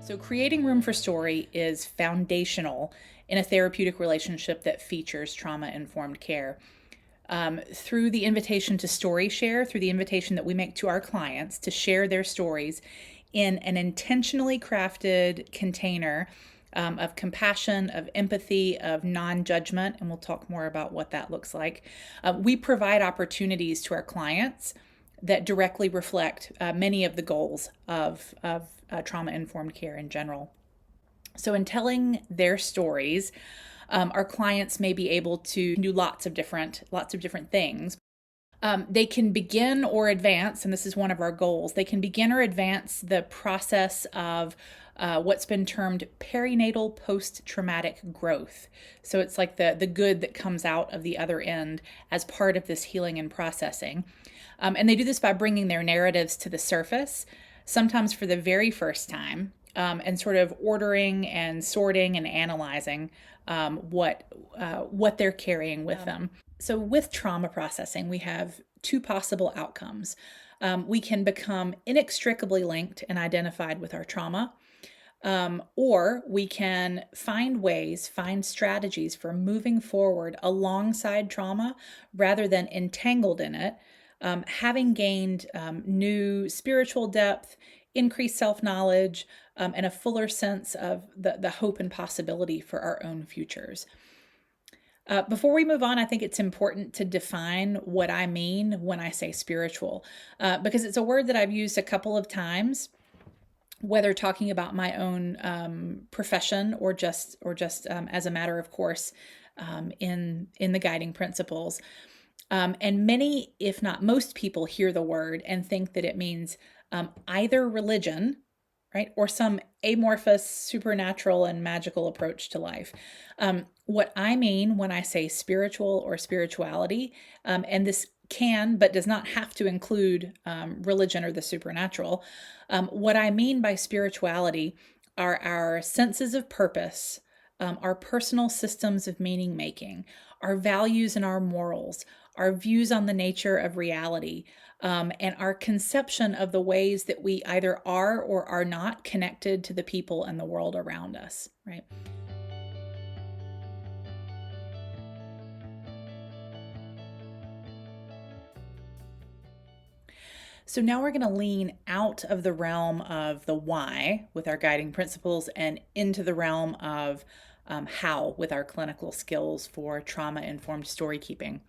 So, creating room for story is foundational in a therapeutic relationship that features trauma informed care. Through the invitation to story share, through the invitation that we make to our clients to share their stories in an intentionally crafted container of compassion, of empathy, of non judgment, and we'll talk more about what that looks like, we provide opportunities to our clients that directly reflect many of the goals of trauma informed care in general. So, in telling their stories, our clients may be able to do lots of different things. They can begin or advance, and this is one of our goals. They can begin or advance the process of what's been termed perinatal post-traumatic growth. So it's like the good that comes out of the other end as part of this healing and processing. And they do this by bringing their narratives to the surface, sometimes for the very first time, and sort of ordering and sorting and analyzing what they're carrying with them. So with trauma processing, we have two possible outcomes. We can become inextricably linked and identified with our trauma, or we can find strategies for moving forward alongside trauma rather than entangled in it, having gained new spiritual depth, increased self-knowledge, and a fuller sense of the hope and possibility for our own futures. Before we move on, I think it's important to define what I mean when I say spiritual, because it's a word that I've used a couple of times, whether talking about my own profession or just as a matter of course in the guiding principles. And many, if not most people, hear the word and think that it means either religion, right, or some amorphous, supernatural, and magical approach to life. What I mean when I say spiritual or spirituality, and this can but does not have to include religion or the supernatural, what I mean by spirituality are our senses of purpose, our personal systems of meaning making, our values and our morals, our views on the nature of reality, and our conception of the ways that we either are or are not connected to the people and the world around us, right? So now we're going to lean out of the realm of the why with our guiding principles and into the realm of how with our clinical skills for trauma-informed story keeping.